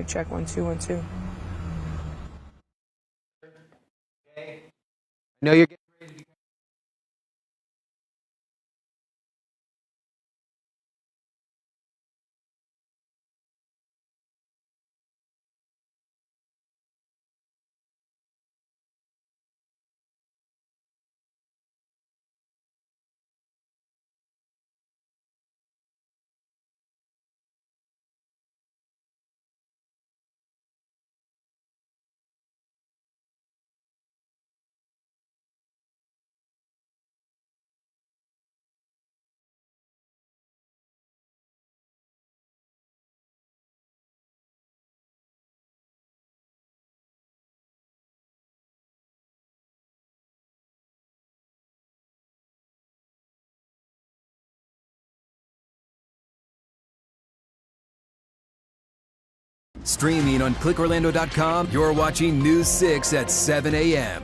Mic check, 1 2 1 2. Okay. No, you're getting ready to be. Streaming on clickorlando.com, you're watching News 6 at 7 a.m.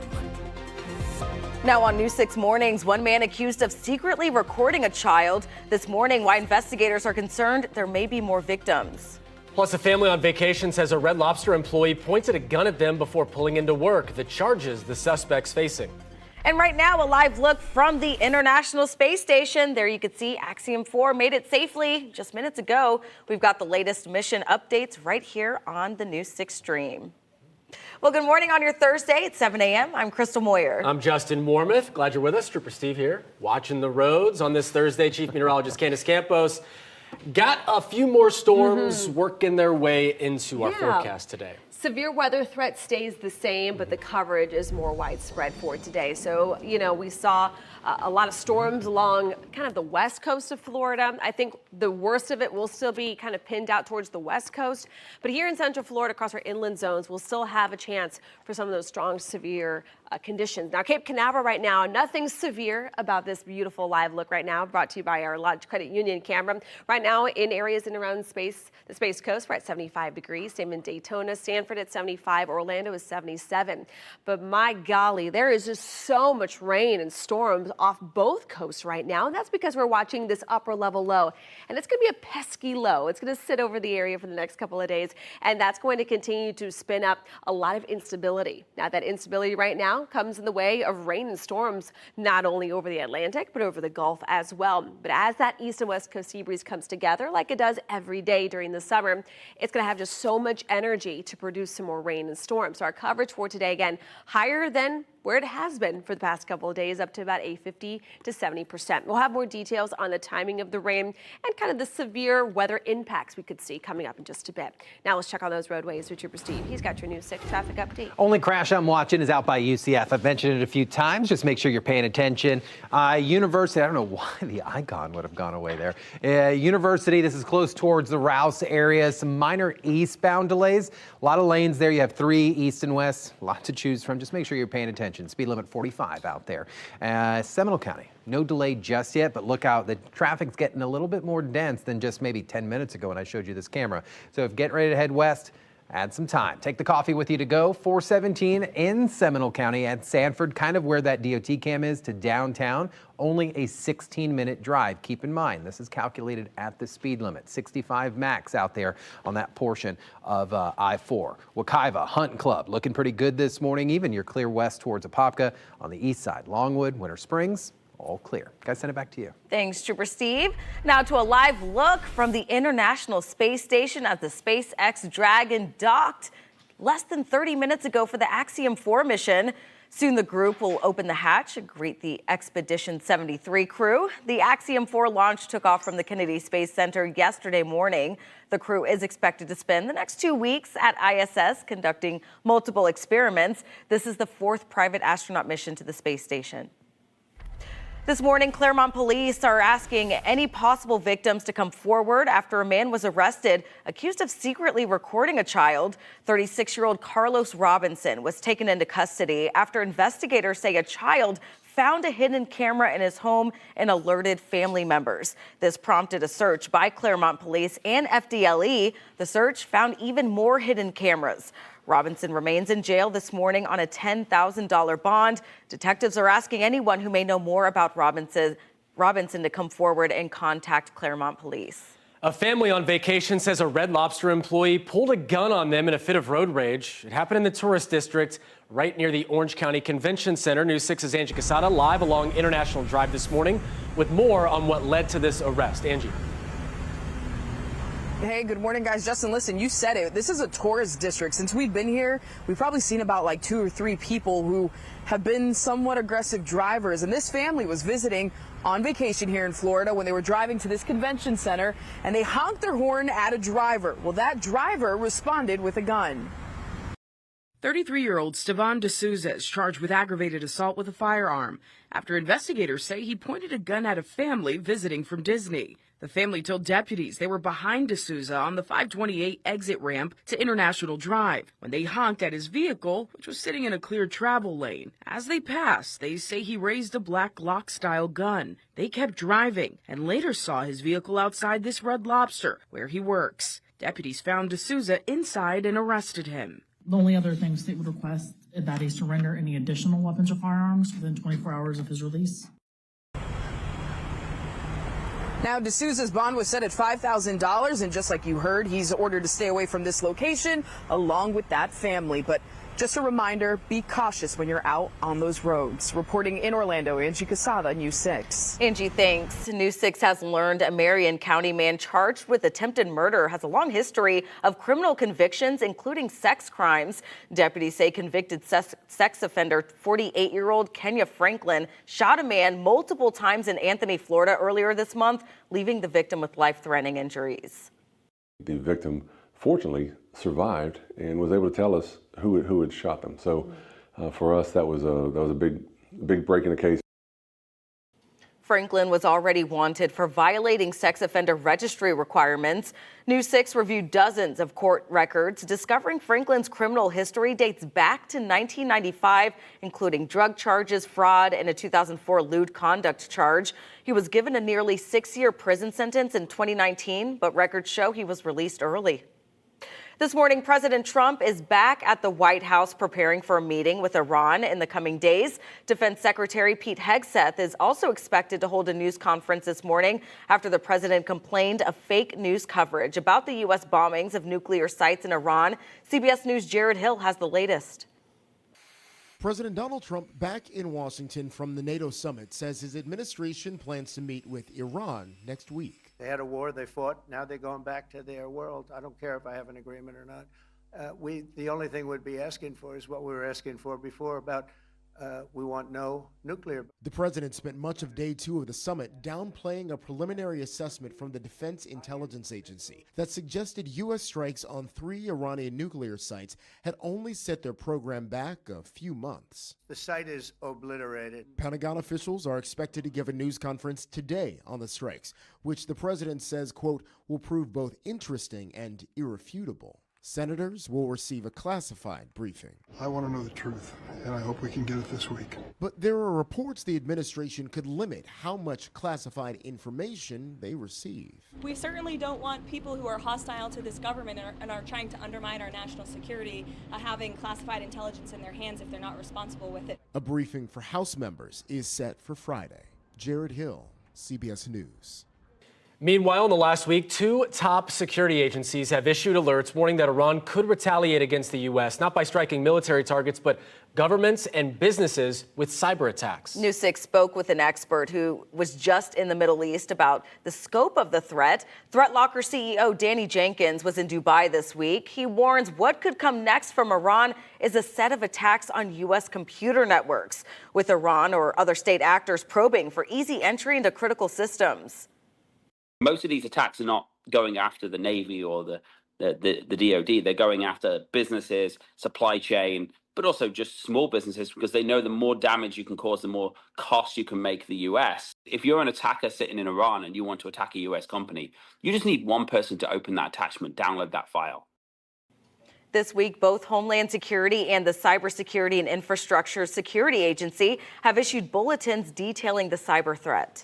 Now on News 6 Mornings, one man accused of secretly recording a child. This morning, why investigators are concerned there may be more victims. Plus, a family on vacation says a Red Lobster employee pointed a gun at them before pulling into work. The charges the suspect's facing. And right now, a live look from the International Space Station. There you can see Axiom 4 made it safely just minutes ago. We've got the latest mission updates right here on the News 6 stream. Well, good morning on your Thursday at 7 a.m. I'm Crystal Moyer. I'm Justin Mormouth. Glad you're with us. Trooper Steve here, watching the roads on this Thursday. Chief Meteorologist Candace Campos. Got a few more storms working their way into our forecast today. Severe weather threat stays the same, but the coverage is more widespread for today. So, we saw a lot of storms along kind of the west coast of Florida. I think the worst of it will still be kind of pinned out towards the west coast. But here in Central Florida, across our inland zones, we'll still have a chance for some of those strong, severe conditions. Now, Cape Canaveral right now, nothing severe about this beautiful live look right now, brought to you by our Lodge Credit Union camera. Right now, in areas in around the Space Coast, we're at 75 degrees. Same in Daytona, Sanford at 75, Orlando is 77. But my golly, there is just so much rain and storms off both coasts right now. And that's because we're watching this upper level low. And it's going to be a pesky low. It's going to sit over the area for the next couple of days. And that's going to continue to spin up a lot of instability. Now, that instability right now comes in the way of rain and storms, not only over the Atlantic, but over the Gulf as well. But as that east and west coast sea breeze comes together, like it does every day during the summer, it's going to have just so much energy to produce some more rain and storms. So our coverage for today, again, higher than where it has been for the past couple of days, up to about a 50 to 70%. We'll have more details on the timing of the rain and kind of the severe weather impacts we could see coming up in just a bit. Now let's check on those roadways with Trooper Steve. He's got your News 6 traffic update. Only crash I'm watching is out by UCF. I've mentioned it a few times. Just make sure you're paying attention. University, I don't know why the icon would have gone away there. University, this is close towards the Rouse area. Some minor eastbound delays. A lot of lanes there. You have 3 east and west. A lot to choose from. Just make sure you're paying attention. Speed limit 45 out there. Seminole County, no delay just yet, but look out. The traffic's getting a little bit more dense than just maybe 10 minutes ago when I showed you this camera. So if getting ready to head west, add some time. Take the coffee with you to go. 417 in Seminole County at Sanford, kind of where that DOT cam is to downtown. Only a 16-minute drive. Keep in mind, this is calculated at the speed limit. 65 max out there on that portion of I-4. Wekiva, Hunt Club, looking pretty good this morning. Even you're clear west towards Apopka on the east side. Longwood, Winter Springs, all clear. Guys, send it back to you. Thanks, Trooper Steve. Now to a live look from the International Space Station as the SpaceX Dragon docked less than 30 minutes ago for the Axiom 4 mission. Soon the group will open the hatch and greet the Expedition 73 crew. The Axiom 4 launch took off from the Kennedy Space Center yesterday morning. The crew is expected to spend the next 2 weeks at ISS conducting multiple experiments. This is the 4th private astronaut mission to the space station. This morning, Clermont police are asking any possible victims to come forward after a man was arrested accused of secretly recording a child. 36-year-old Carlos Robinson was taken into custody after investigators say a child found a hidden camera in his home and alerted family members. This prompted a search by Clermont police and FDLE. The search found even more hidden cameras. Robinson remains in jail this morning on a $10,000 bond. Detectives are asking anyone who may know more about Robinson to come forward and contact Clermont police. A family on vacation says a Red Lobster employee pulled a gun on them in a fit of road rage. It happened in the tourist district right near the Orange County Convention Center. News 6's Angie Casada live along International Drive this morning with more on what led to this arrest. Angie. Hey, good morning, guys. Justin, listen, you said it. This is a tourist district. Since we've been here, we've probably seen about like 2 or 3 people who have been somewhat aggressive drivers. And this family was visiting on vacation here in Florida when they were driving to this convention center, and they honked their horn at a driver. Well, that driver responded with a gun. 33-year-old Stevan D'Souza is charged with aggravated assault with a firearm after investigators say he pointed a gun at a family visiting from Disney. The family told deputies they were behind D'Souza on the 528 exit ramp to International Drive when they honked at his vehicle, which was sitting in a clear travel lane. As they passed, they say he raised a black Glock-style gun. They kept driving and later saw his vehicle outside this Red Lobster, where he works. Deputies found D'Souza inside and arrested him. The only other thing state would request is that he surrender any additional weapons or firearms within 24 hours of his release. Now, D'Souza's bond was set at $5,000, and just like you heard, he's ordered to stay away from this location along with that family. But just a reminder, be cautious when you're out on those roads. Reporting in Orlando, Angie Casada, News 6. Angie, thanks. News 6 has learned a Marion County man charged with attempted murder has a long history of criminal convictions, including sex crimes. Deputies say convicted sex offender 48-year-old Kenya Franklin shot a man multiple times in Anthony, Florida earlier this month, leaving the victim with life-threatening injuries. The victim fortunately survived and was able to tell us who had shot them. So for us, that was a big break in the case. Franklin was already wanted for violating sex offender registry requirements. News 6 reviewed dozens of court records, discovering Franklin's criminal history dates back to 1995, including drug charges, fraud, and a 2004 lewd conduct charge. He was given a nearly 6-year prison sentence in 2019, but records show he was released early. This morning, President Trump is back at the White House preparing for a meeting with Iran in the coming days. Defense Secretary Pete Hegseth is also expected to hold a news conference this morning after the president complained of fake news coverage about the U.S. bombings of nuclear sites in Iran. CBS News' Jared Hill has the latest. President Donald Trump, back in Washington from the NATO summit, says his administration plans to meet with Iran next week. They had a war, they fought, now they're going back to their world. I don't care if I have an agreement or not. The only thing we'd be asking for is what we were asking for before about we want no nuclear. The president spent much of day 2 of the summit downplaying a preliminary assessment from the Defense Intelligence Agency that suggested U.S. strikes on 3 Iranian nuclear sites had only set their program back a few months. The site is obliterated. Pentagon officials are expected to give a news conference today on the strikes, which the president says, quote, will prove both interesting and irrefutable. Senators will receive a classified briefing. I want to know the truth, and I hope we can get it this week. But there are reports the administration could limit how much classified information they receive. We certainly don't want people who are hostile to this government and are trying to undermine our national security having classified intelligence in their hands if they're not responsible with it. A briefing for House members is set for Friday. Jared Hill, CBS News. Meanwhile, in the last week, 2 top security agencies have issued alerts warning that Iran could retaliate against the U.S., not by striking military targets, but governments and businesses with cyber attacks. News 6 spoke with an expert who was just in the Middle East about the scope of the threat. ThreatLocker CEO Danny Jenkins was in Dubai this week. He warns what could come next from Iran is a set of attacks on U.S. computer networks, with Iran or other state actors probing for easy entry into critical systems. Most of these attacks are not going after the Navy or the DoD. They're going after businesses, supply chain, but also just small businesses because they know the more damage you can cause, the more cost you can make the U.S. If you're an attacker sitting in Iran and you want to attack a U.S. company, you just need one person to open that attachment, download that file. This week, both Homeland Security and the Cybersecurity and Infrastructure Security Agency have issued bulletins detailing the cyber threat.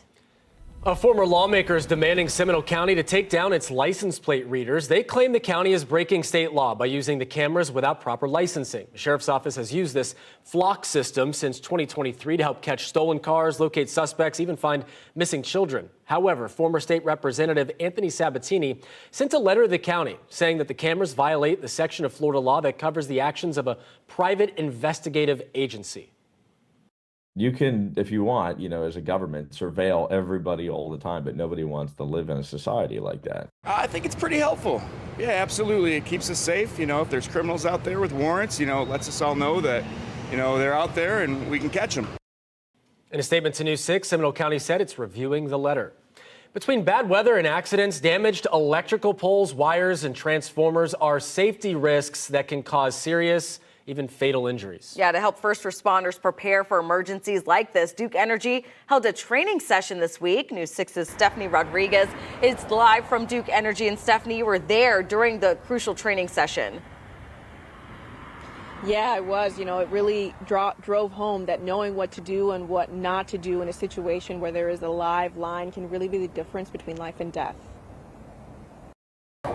A former lawmaker is demanding Seminole County to take down its license plate readers. They claim the county is breaking state law by using the cameras without proper licensing. The sheriff's office has used this flock system since 2023 to help catch stolen cars, locate suspects, even find missing children. However, former state representative Anthony Sabatini sent a letter to the county saying that the cameras violate the section of Florida law that covers the actions of a private investigative agency. You can, if you want, as a government, surveil everybody all the time, but nobody wants to live in a society like that. I think it's pretty helpful. Yeah, absolutely. It keeps us safe. If there's criminals out there with warrants, lets us all know that, they're out there and we can catch them. In a statement to News 6, Seminole County said it's reviewing the letter. Between bad weather and accidents, damaged electrical poles, wires, and transformers are safety risks that can cause serious, even fatal injuries. Yeah, to help first responders prepare for emergencies like this, Duke Energy held a training session this week. News 6's Stephanie Rodriguez is live from Duke Energy. And Stephanie, you were there during the crucial training session. Yeah, it was. It really drove home that knowing what to do and what not to do in a situation where there is a live line can really be the difference between life and death.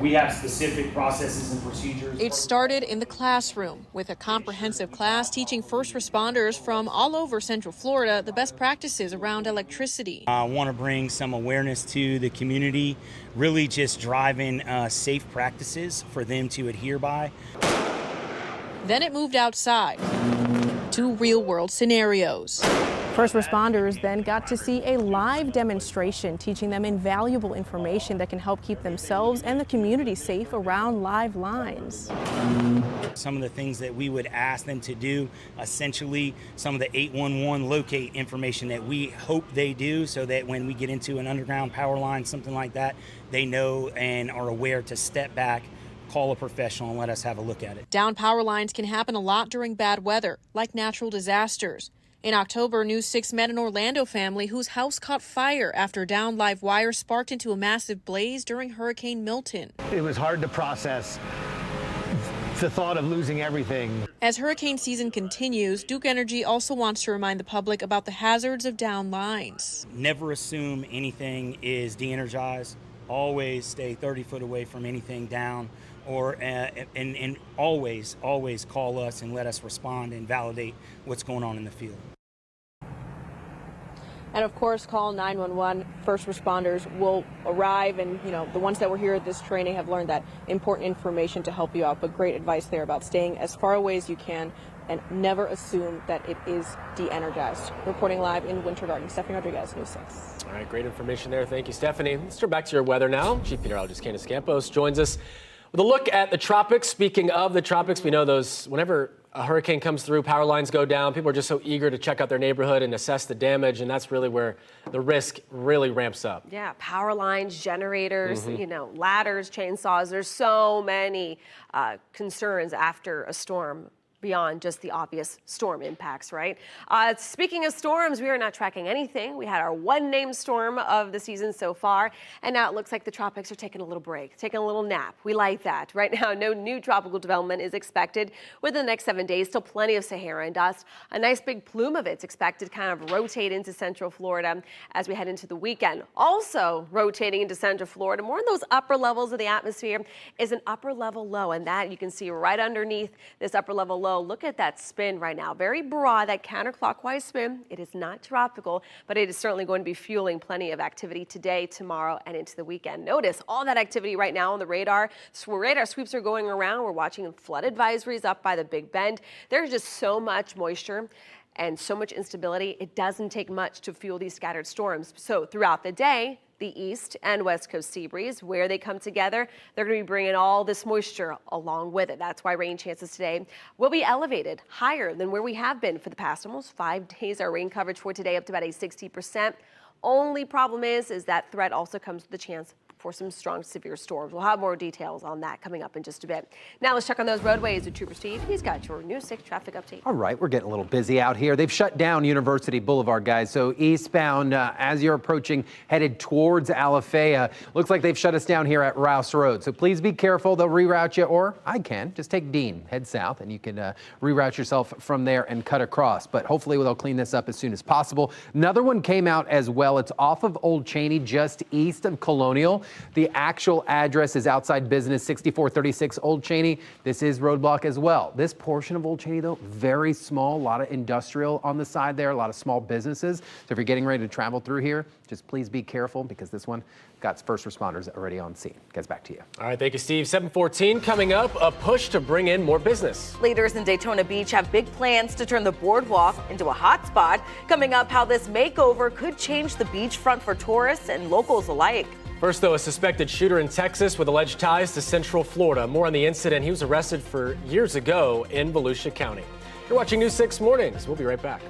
We have specific processes and procedures. It started in the classroom with a comprehensive class teaching first responders from all over Central Florida the best practices around electricity. I want to bring some awareness to the community, really just driving safe practices for them to adhere by. Then it moved outside to real-world scenarios. First responders then got to see a live demonstration teaching them invaluable information that can help keep themselves and the community safe around live lines. Some of the things that we would ask them to do, essentially some of the 811 locate information that we hope they do so that when we get into an underground power line, something like that, they know and are aware to step back, call a professional and let us have a look at it. Down power lines can happen a lot during bad weather, like natural disasters. In October, News 6 met an Orlando family whose house caught fire after downed live wire sparked into a massive blaze during Hurricane Milton. It was hard to process the thought of losing everything. As hurricane season continues, Duke Energy also wants to remind the public about the hazards of down lines. Never assume anything is de-energized. Always stay 30 foot away from anything down, or and always call us and let us respond and validate what's going on in the field. And of course, call 911. First responders will arrive, and the ones that were here at this training have learned that important information to help you out. But great advice there about staying as far away as you can and never assume that it is de-energized. Reporting live in Winter Garden, Stephanie Rodriguez, News 6. All right, great information there. Thank you, Stephanie. Let's turn back to your weather now. Chief Meteorologist Candace Campos joins us with a look at the tropics. Speaking of the tropics, we know those whenever a hurricane comes through, power lines go down. People are just so eager to check out their neighborhood and assess the damage, and that's really where the risk really ramps up. Yeah, power lines, generators, ladders, chainsaws. There's so many concerns after a storm beyond just the obvious storm impacts, right? Speaking of storms, we are not tracking anything. We had our one named storm of the season so far, and now it looks like the tropics are taking a little break, taking a little nap. We like that. Right now, no new tropical development is expected within the next 7 days. Still plenty of Saharan dust. A nice big plume of it's expected to kind of rotate into Central Florida as we head into the weekend. Also rotating into Central Florida, more in those upper levels of the atmosphere, is an upper level low, and that you can see right underneath this upper level low. Look at that spin right now. Very broad, that counterclockwise spin. It is not tropical, but it is certainly going to be fueling plenty of activity today, tomorrow, and into the weekend. Notice all that activity right now on the radar. So radar sweeps are going around. We're watching flood advisories up by the Big Bend. There's just so much moisture and so much instability. It doesn't take much to fuel these scattered storms. So throughout the day, the east and west coast sea breeze, where they come together, they're going to be bringing all this moisture along with it. That's why rain chances today will be elevated, higher than where we have been for the past almost 5 days. Our rain coverage for today up to about a 60%. Only problem is that threat also comes with the chance for some strong, severe storms. We'll have more details on that coming up in just a bit. Now let's check on those roadways with Trooper Steve. He's got your News 6 traffic update. All right, we're getting a little busy out here. They've shut down University Boulevard, guys. So eastbound, as you're approaching, headed towards Alafaya, looks like they've shut us down here at Rouse Road. So please be careful. They'll reroute you, or I can. Just take Dean, head south, and you can reroute yourself from there and cut across. But hopefully they'll clean this up as soon as possible. Another one came out as well. It's off of Old Cheney, just east of Colonial. The actual address is outside Business 6436 Old Cheney. This is roadblock as well. This portion of Old Cheney, though, very small. A lot of industrial on the side there, a lot of small businesses. So if you're getting ready to travel through here, just please be careful, because this one got first responders already on scene. Guys, back to you. All right, thank you, Steve. 7:14 coming up, a push to bring in more business. Leaders in Daytona Beach have big plans to turn the boardwalk into a hotspot. Coming up, how this makeover could change the beachfront for tourists and locals alike. First, though, a suspected shooter in Texas with alleged ties to Central Florida. More on the incident. He was arrested for years ago in Volusia County. You're watching News 6 Mornings. We'll be right back.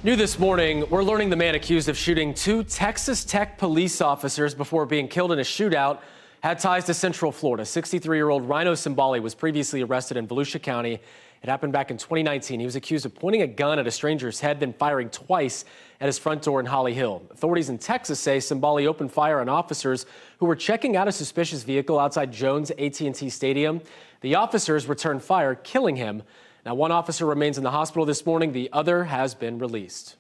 New this morning, we're learning the man accused of shooting 2 Texas Tech police officers before being killed in a shootout had ties to Central Florida. 63-year-old Rhino Cimbali was previously arrested in Volusia County. It happened back in 2019. He was accused of pointing a gun at a stranger's head, then firing twice at his front door in Holly Hill. Authorities in Texas say Cimbali opened fire on officers who were checking out a suspicious vehicle outside Jones AT&T Stadium. The officers returned fire, killing him. Now, one officer remains in the hospital this morning. The other has been released.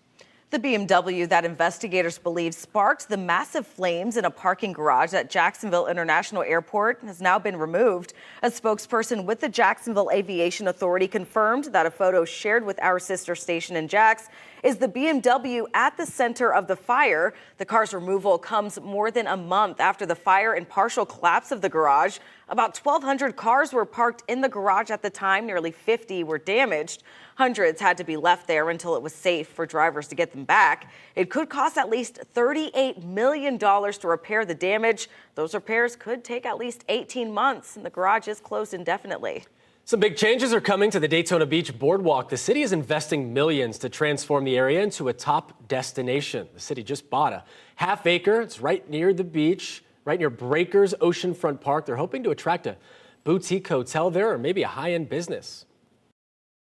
The BMW that investigators believe sparked the massive flames in a parking garage at Jacksonville International Airport has now been removed. A spokesperson with the Jacksonville Aviation Authority confirmed that a photo shared with our sister station in Jax is the BMW at the center of the fire. The car's removal comes more than a month after the fire and partial collapse of the garage. About 1,200 cars were parked in the garage at the time. Nearly 50 were damaged. Hundreds had to be left there until it was safe for drivers to get them back. It could cost at least $38 million to repair the damage. Those repairs could take at least 18 months, and the garage is closed indefinitely. Some big changes are coming to the Daytona Beach boardwalk. The city is investing millions to transform the area into a top destination. The city just bought a half-acre. It's right near the beach, right near Breakers Oceanfront Park. They're hoping to attract a boutique hotel there or maybe a high-end business.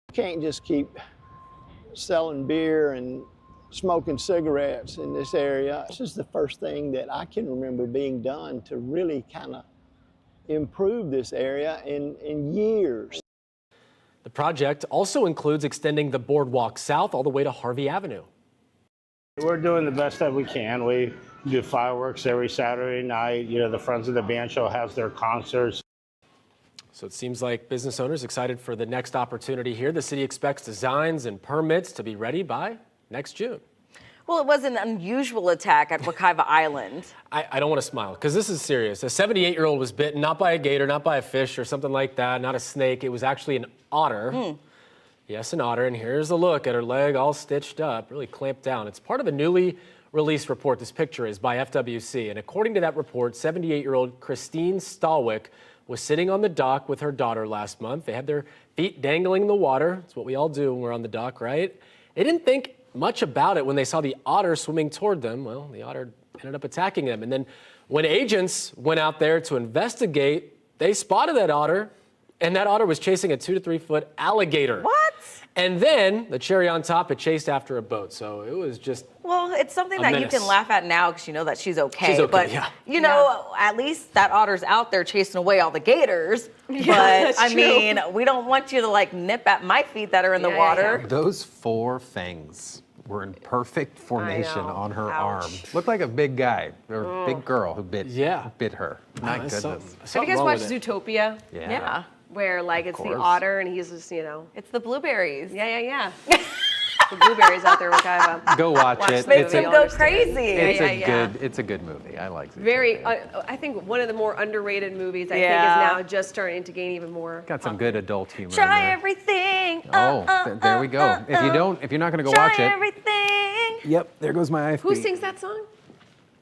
You can't just keep selling beer and smoking cigarettes in this area. This is the first thing that I can remember being done to really kind of improve this area in years. The project also includes extending the boardwalk south all the way to Harvey Avenue. We're doing the best that we can. We do fireworks every Saturday night. You know, the Friends of the Band Show has their concerts. So it seems like business owners excited for the next opportunity here. The city expects designs and permits to be ready by next June. Well, it was an unusual attack at Wekiva Island. I don't want to smile because this is serious. A 78-year-old was bitten, not by a gator, not by a fish or something like that, not a snake. It was actually an otter. Yes, an otter, and here's a look at her leg all stitched up, really clamped down. It's part of a newly released report. This picture is by FWC, and according to that report, 78-year-old Christine Stallwick was sitting on the dock with her daughter last month. They had their feet dangling in the water. It's what we all do when we're on the dock, right? They didn't think much about it when they saw the otter swimming toward them. Well, the otter ended up attacking them, and then when agents went out there to investigate, they spotted that otter, and that otter was chasing a 2 to 3 foot alligator. What? And then the cherry on top, it chased after a boat. So it was just. Well, it's something that you can laugh at now because you know that she's okay. She's okay, but, yeah. you know, at least that otter's out there chasing away all the gators. Yeah, but, that's I true. mean, we don't want you to, like, nip at my feet that are in the water. Those 4 fangs were in perfect formation on her arm. Looked like a big guy or big girl who bit her. My goodness. Have you guys watched Zootopia? Yeah. Where, like, it's the course. otter and he's just, you know. It's the blueberries. Yeah. The blueberries out there, which I've Go watch it. Makes him go crazy. It's a good movie. I like it. Very, I think one of the more underrated movies I think is now just starting to gain even more. Got some good adult humor. Try in there. everything. There we go. If you're not going to go Try watch it. everything. Yep, there goes my IFB. Who sings that song?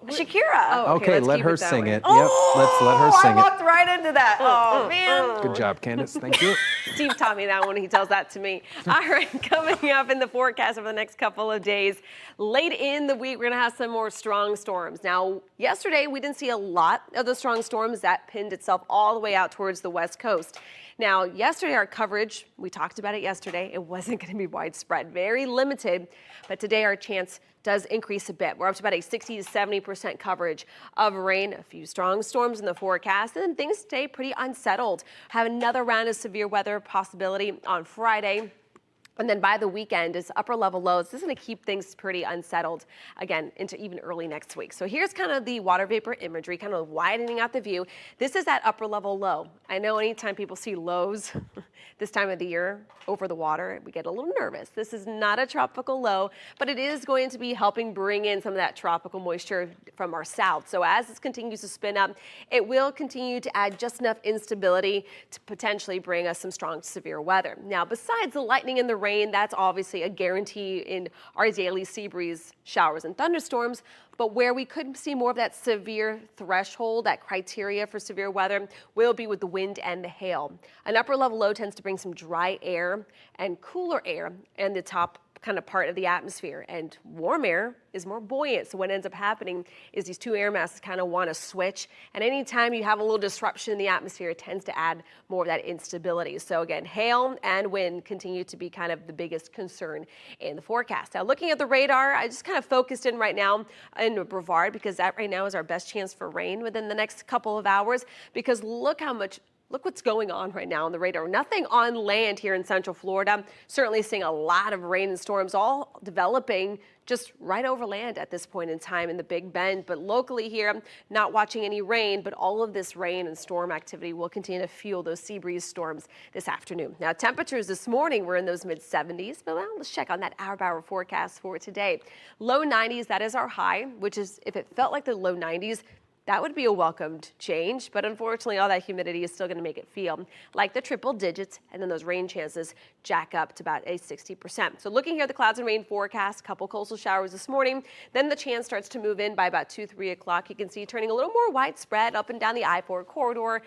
Shakira. Oh, Okay, let's let keep her it that sing way. it. Yep, let's let her sing I walked right into that. Oh, man. Good job, Candace. Thank you. Steve taught me that when he tells that to me. All right, coming up in the forecast over the next couple of days, late in the week, we're going to have some more strong storms. Now, yesterday, we didn't see a lot of the strong storms. That pinned itself all the way out towards the west coast. Now, yesterday, our coverage, we talked about it yesterday, it wasn't going to be widespread, very limited, but today our chance does increase a bit. We're up to about a 60 to 70% coverage of rain, a few strong storms in the forecast, and then things stay pretty unsettled. Have another round of severe weather possibility on Friday. And then by the weekend, it's upper level lows. This is going to keep things pretty unsettled, again, into even early next week. So here's kind of the water vapor imagery, kind of widening out the view. This is that upper level low. I know anytime people see lows this time of the year over the water, we get a little nervous. This is not a tropical low, but it is going to be helping bring in some of that tropical moisture from our south. So as this continues to spin up, it will continue to add just enough instability to potentially bring us some strong severe weather. Now, besides the lightning and the rain, that's obviously a guarantee in our daily sea breeze showers and thunderstorms. But where we could see more of that severe threshold, that criteria for severe weather, will be with the wind and the hail. An upper level low tends to bring some dry air and cooler air in the top kind of part of the atmosphere, and warm air is more buoyant. So what ends up happening is these two air masses kind of want to switch, and anytime you have a little disruption in the atmosphere, it tends to add more of that instability. So again, hail and wind continue to be kind of the biggest concern in the forecast. Now looking at the radar, I just kind of focused in right now in Brevard because that right now is our best chance for rain within the next couple of hours, because look what's going on right now on the radar. Nothing on land here in Central Florida. Certainly seeing a lot of rain and storms all developing just right over land at this point in time in the Big Bend. But locally here, not watching any rain, but all of this rain and storm activity will continue to fuel those sea breeze storms this afternoon. Now, temperatures this morning were in those mid-70s, but well, let's check on that hour-by-hour forecast for today. Low 90s, that is our high, which is, if it felt like the low 90s, that would be a welcomed change, but unfortunately all that humidity is still going to make it feel like the triple digits, and then those rain chances jack up to about a 60%. So looking here at the clouds and rain forecast, couple coastal showers this morning, then the chance starts to move in by about 2-3 o'clock. You can see turning a little more widespread up and down the I-4 corridor,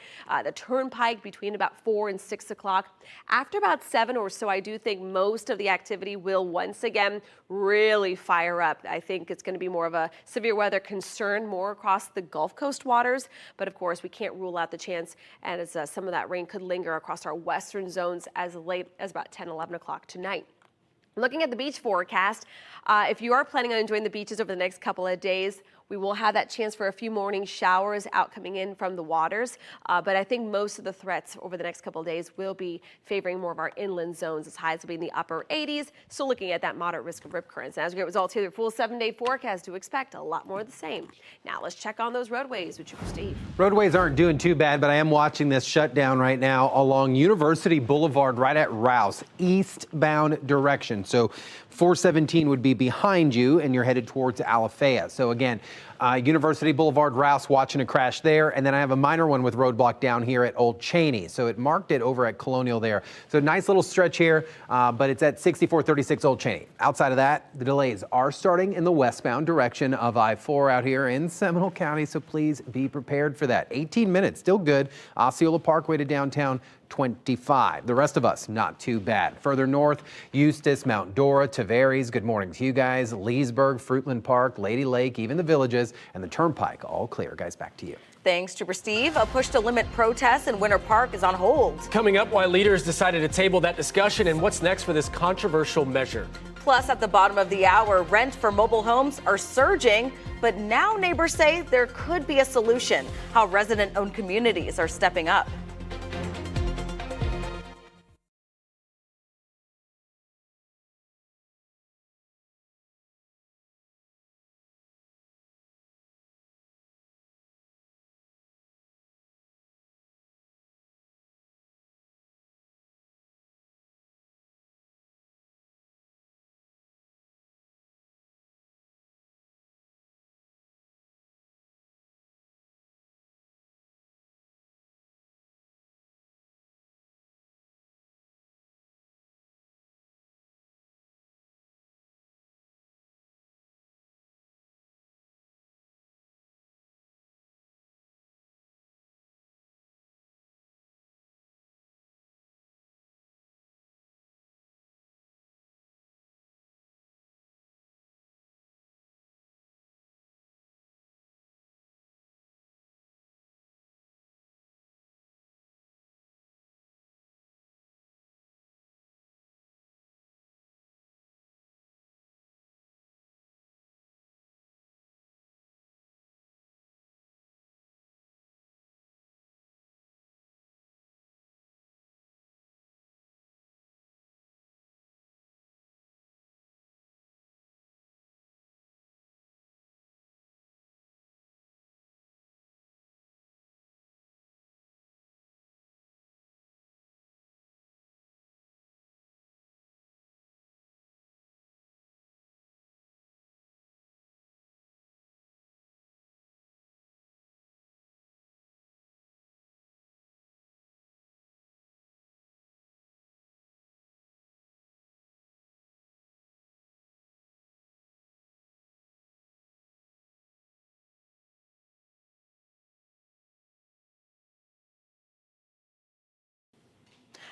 the turnpike between about 4 and 6 o'clock. After about 7 or so, I do think most of the activity will once again really fire up. I think it's going to be more of a severe weather concern more across the Gulf Coast waters, but of course we can't rule out the chance, and as some of that rain could linger across our western zones as late as about 10-11 o'clock tonight. Looking at the beach forecast, if you are planning on enjoying the beaches over the next couple of days, we will have that chance for a few morning showers out coming in from the waters, but I think most of the threats over the next couple of days will be favoring more of our inland zones. As highs will be in the upper 80s, still looking at that moderate risk of rip currents. And as we get results here, the full 7-day forecast to expect a lot more of the same. Now let's check on those roadways with you, Steve. Roadways aren't doing too bad, but I am watching this shutdown right now along University Boulevard right at Rouse, eastbound direction. So 417 would be behind you and you're headed towards Alafaya. So again, University Boulevard Rouse, watching a crash there. And then I have a minor one with roadblock down here at Old Cheney. So it marked it over at Colonial there. So nice little stretch here, but it's at 6436 Old Cheney. Outside of that, the delays are starting in the westbound direction of I-4 out here in Seminole County. So please be prepared for that. 18 minutes, still good. Osceola Parkway to downtown, 25. The rest of us, not too bad. Further north, Eustis, Mount Dora, Tavares, good morning to you guys. Leesburg, Fruitland Park, Lady Lake, even the Villages, and the Turnpike, all clear. Guys, back to you. Thanks, Trooper Steve. A push to limit protests in Winter Park is on hold. Coming up, why leaders decided to table that discussion and what's next for this controversial measure. Plus, at the bottom of the hour, rent for mobile homes are surging, but now neighbors say there could be a solution. How resident-owned communities are stepping up.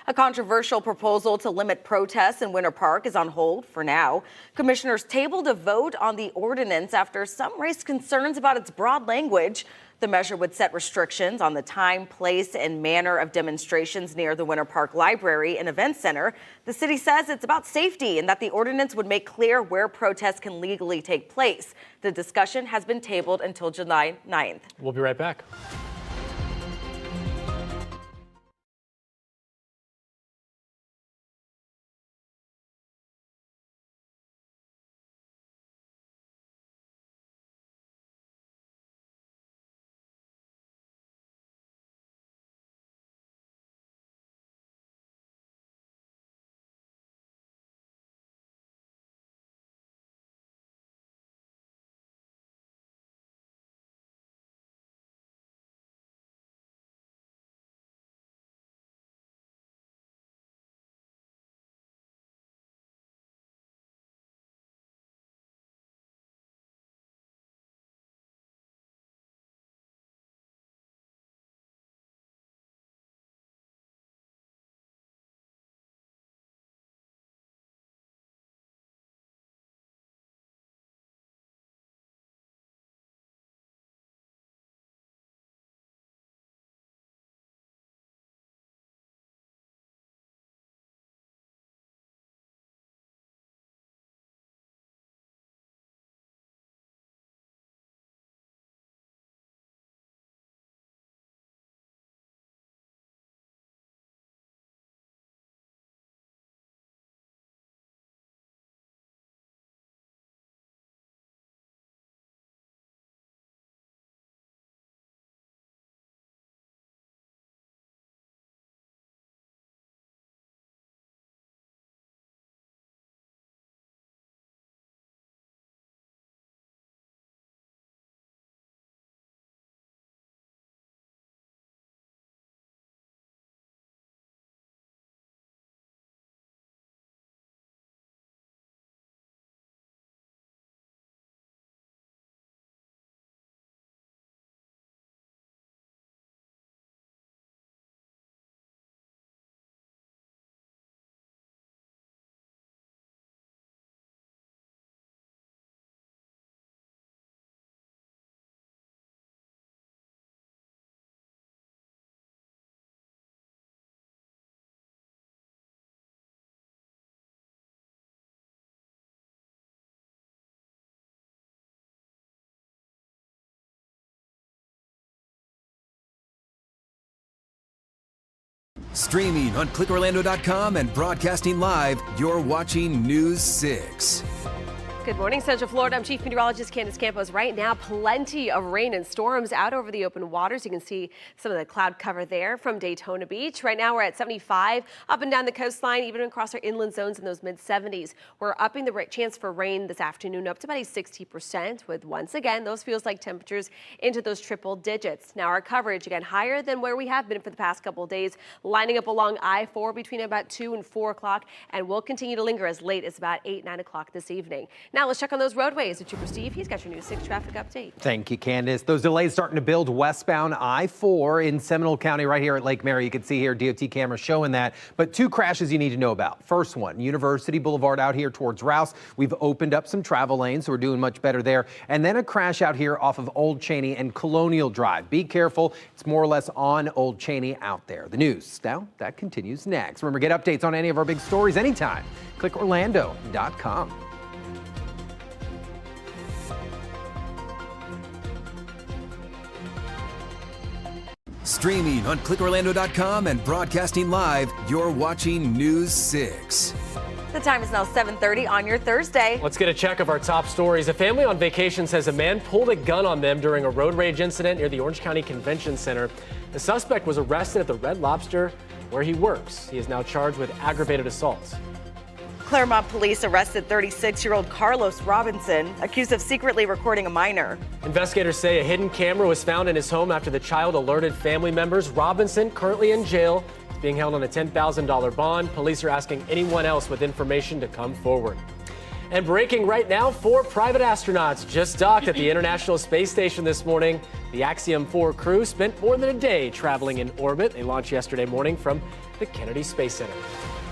A controversial proposal to limit protests in Winter Park is on hold for now. Commissioners tabled a vote on the ordinance after some raised concerns about its broad language. The measure would set restrictions on the time, place, and manner of demonstrations near the Winter Park Library and Event Center. The city says it's about safety and that the ordinance would make clear where protests can legally take place. The discussion has been tabled until July 9th. We'll be right back. Streaming on clickorlando.com and broadcasting live, you're watching News 6. Good morning, Central Florida. I'm Chief Meteorologist Candace Campos. Right now, plenty of rain and storms out over the open waters. You can see some of the cloud cover there from Daytona Beach. Right now, we're at 75 up and down the coastline, even across our inland zones in those mid-70s. We're upping the chance for rain this afternoon up to about a 60%, with once again those feels like temperatures into those triple digits. Now, our coverage again higher than where we have been for the past couple of days, lining up along I-4 between about 2 and 4 o'clock, and will continue to linger as late as about 8, 9 o'clock this evening. Now let's check on those roadways with Trooper Steve. He's got your News 6 traffic update. Thank you, Candace. Those delays starting to build westbound I-4 in Seminole County right here at Lake Mary. You can see here DOT camera showing that. But 2 crashes you need to know about. First one, University Boulevard out here towards Rouse. We've opened up some travel lanes, so we're doing much better there. And then a crash out here off of Old Cheney and Colonial Drive. Be careful. It's more or less on Old Cheney out there. The news now, that continues next. Remember, get updates on any of our big stories anytime. ClickOrlando.com. Streaming on clickorlando.com and broadcasting live, you're watching News 6. The time is now 7:30 on your Thursday. Let's get a check of our top stories. A family on vacation says a man pulled a gun on them during a road rage incident near the Orange County Convention Center. The suspect was arrested at the Red Lobster where he works. He is now charged with aggravated assault. Clermont police arrested 36-year-old Carlos Robinson, accused of secretly recording a minor. Investigators say a hidden camera was found in his home after the child alerted family members. Robinson, currently in jail, is being held on a $10,000 bond. Police are asking anyone else with information to come forward. And breaking right now, 4 private astronauts just docked at the International Space Station this morning. The Axiom 4 crew spent more than a day traveling in orbit. They launched yesterday morning from the Kennedy Space Center.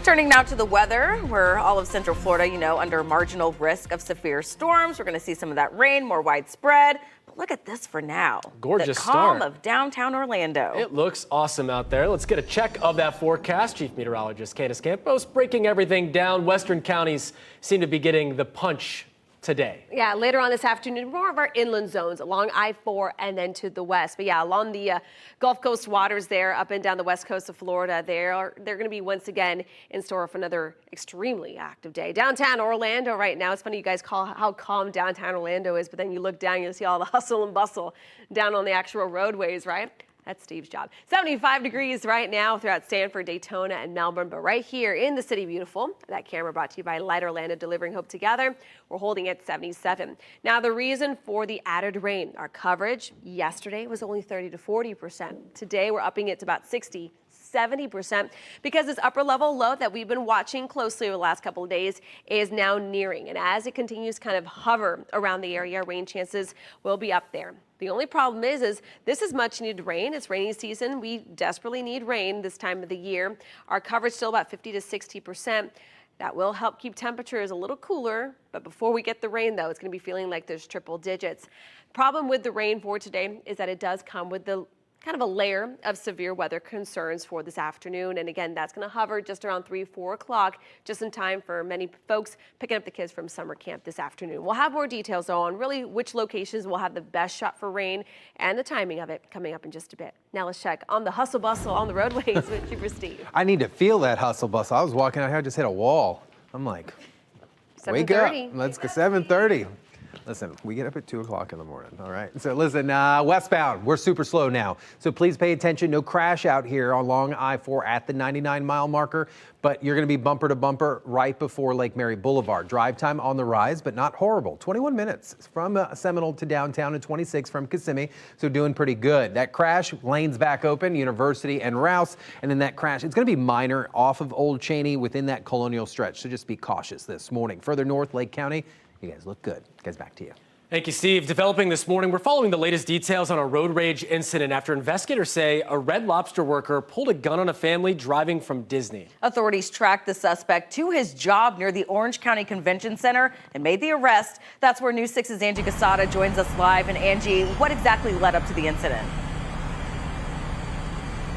Turning now to the weather, we're all of Central Florida, under marginal risk of severe storms. We're going to see some of that rain, more widespread. But look at this for now. Gorgeous the calm start of downtown Orlando. It looks awesome out there. Let's get a check of that forecast. Chief Meteorologist Candace Campos breaking everything down. Western counties seem to be getting the punch today. Yeah, later on this afternoon, more of our inland zones along I-4 and then to the west. But yeah, along the Gulf Coast waters there, up and down the west coast of Florida, they're going to be once again in store for another extremely active day. Downtown Orlando right now, it's funny you guys call how calm downtown Orlando is, but then you look down, you'll see all the hustle and bustle down on the actual roadways, right? That's Steve's job. 75 degrees right now throughout Sanford, Daytona, and Melbourne. But right here in the City Beautiful, that camera brought to you by Light Orlando, delivering hope together. We're holding at 77. Now, the reason for the added rain, our coverage yesterday was only 30 to 40%. Today, we're upping it to about 60. 70% because this upper level low that we've been watching closely over the last couple of days is now nearing. And as it continues to kind of hover around the area, rain chances will be up there. The only problem is this is much needed rain. It's rainy season. We desperately need rain this time of the year. Our coverage still about 50 to 60%. That will help keep temperatures a little cooler. But before we get the rain, though, it's going to be feeling like there's triple digits. Problem with the rain for today is that it does come with the kind of a layer of severe weather concerns for this afternoon. And again, that's going to hover just around 3, 4 o'clock, just in time for many folks picking up the kids from summer camp this afternoon. We'll have more details on really which locations will have the best shot for rain and the timing of it coming up in just a bit. Now let's check on the hustle bustle on the roadways with Trooper Steve. I need to feel that hustle bustle. I was walking out here, I just hit a wall. I'm like, wake up. Let's go 7:30. Listen, we get up at 2 o'clock in the morning, all right? So listen, westbound, we're super slow now. So please pay attention. No crash out here along I-4 at the 99-mile marker, but you're going to be bumper to bumper right before Lake Mary Boulevard. Drive time on the rise, but not horrible. 21 minutes from Seminole to downtown and 26 from Kissimmee, so doing pretty good. That crash, lanes back open, University and Rouse, and then that crash, it's going to be minor off of Old Cheney within that Colonial stretch, so just be cautious this morning. Further north, Lake County, you guys look good. Guys, back to you. Thank you, Steve. Developing this morning, we're following the latest details on a road rage incident after investigators say a Red Lobster worker pulled a gun on a family driving from Disney. Authorities tracked the suspect to his job near the Orange County Convention Center and made the arrest. That's where News 6's Angie Casada joins us live. And Angie, what exactly led up to the incident?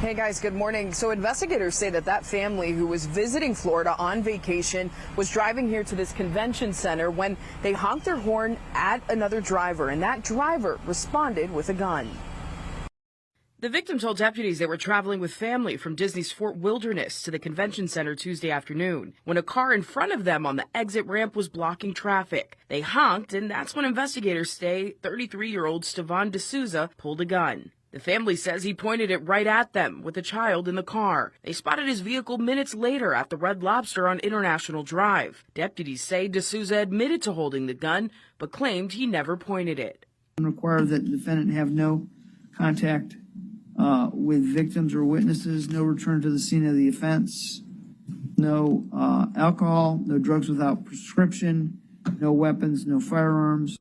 Hey guys, good morning. So investigators say that family who was visiting Florida on vacation was driving here to this convention center when they honked their horn at another driver, and that driver responded with a gun. The victim told deputies they were traveling with family from Disney's Fort Wilderness to the convention center Tuesday afternoon when a car in front of them on the exit ramp was blocking traffic. They honked, and that's when investigators say 33-year-old Stevan D'Souza pulled a gun. The family says he pointed it right at them with a child in the car. They spotted his vehicle minutes later at the Red Lobster on International Drive. Deputies say D'Souza admitted to holding the gun, but claimed he never pointed it. Require that the defendant have no contact with victims or witnesses, no return to the scene of the offense, no alcohol, no drugs without prescription, no weapons, no firearms.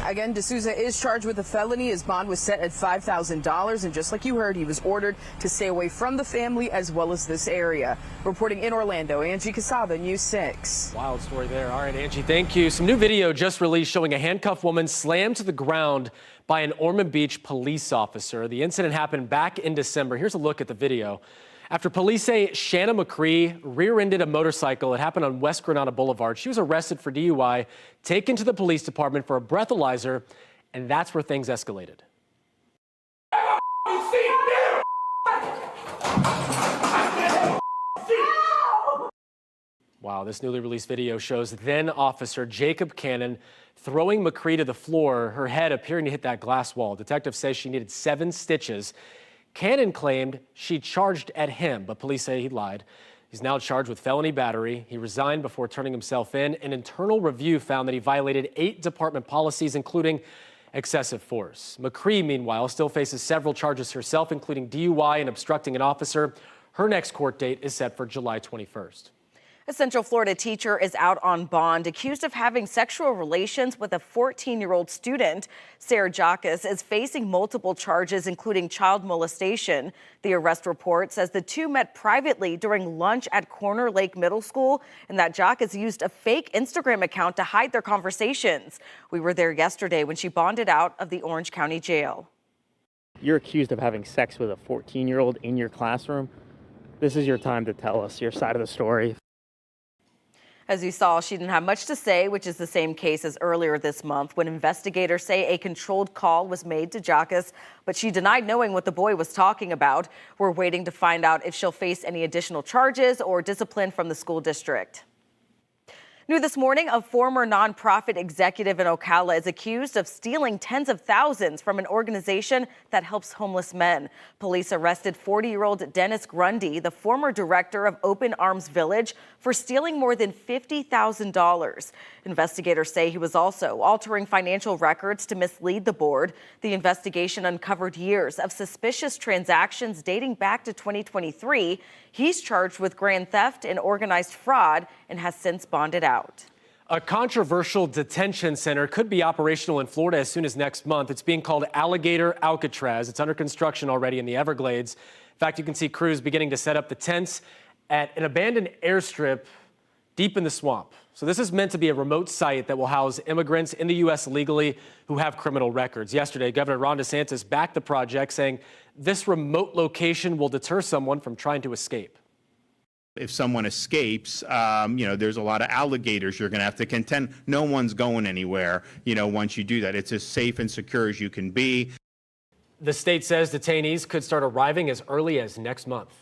Again, D'Souza is charged with a felony. His bond was set at $5,000, and just like you heard, he was ordered to stay away from the family as well as this area. Reporting in Orlando, Angie Casada, News 6. Wild story there. All right, Angie, thank you. Some new video just released showing a handcuffed woman slammed to the ground by an Ormond Beach police officer. The incident happened back in December. Here's a look at the video. After police say Shanna McCree rear-ended a motorcycle, it happened on West Granada Boulevard. She was arrested for DUI, taken to the police department for a breathalyzer, and that's where things escalated. Wow, this newly released video shows then Officer Jacob Cannon throwing McCree to the floor, her head appearing to hit that glass wall. Detective says she needed 7 stitches. Cannon claimed she charged at him, but police say he lied. He's now charged with felony battery. He resigned before turning himself in. An internal review found that he violated 8 department policies, including excessive force. McCree, meanwhile, still faces several charges herself, including DUI and obstructing an officer. Her next court date is set for July 21st. A Central Florida teacher is out on bond, accused of having sexual relations with a 14-year-old student. Sarah Jacques is facing multiple charges, including child molestation. The arrest report says the two met privately during lunch at Corner Lake Middle School, and that Jacques used a fake Instagram account to hide their conversations. We were there yesterday when she bonded out of the Orange County Jail. You're accused of having sex with a 14-year-old in your classroom. This is your time to tell us your side of the story. As you saw, she didn't have much to say, which is the same case as earlier this month when investigators say a controlled call was made to Jacques, but she denied knowing what the boy was talking about. We're waiting to find out if she'll face any additional charges or discipline from the school district. New this morning, a former nonprofit executive in Ocala is accused of stealing tens of thousands from an organization that helps homeless men. Police arrested 40-year-old Dennis Grundy, the former director of Open Arms Village, for stealing more than $50,000. Investigators say he was also altering financial records to mislead the board. The investigation uncovered years of suspicious transactions dating back to 2023. He's charged with grand theft and organized fraud and has since bonded out. A controversial detention center could be operational in Florida as soon as next month. It's being called Alligator Alcatraz. It's under construction already in the Everglades. In fact, you can see crews beginning to set up the tents at an abandoned airstrip deep in the swamp. So this is meant to be a remote site that will house immigrants in the U.S. legally who have criminal records. Yesterday, Governor Ron DeSantis backed the project, saying this remote location will deter someone from trying to escape. If someone escapes, there's a lot of alligators you're going to have to contend. No one's going anywhere, once you do that. It's as safe and secure as you can be. The state says detainees could start arriving as early as next month.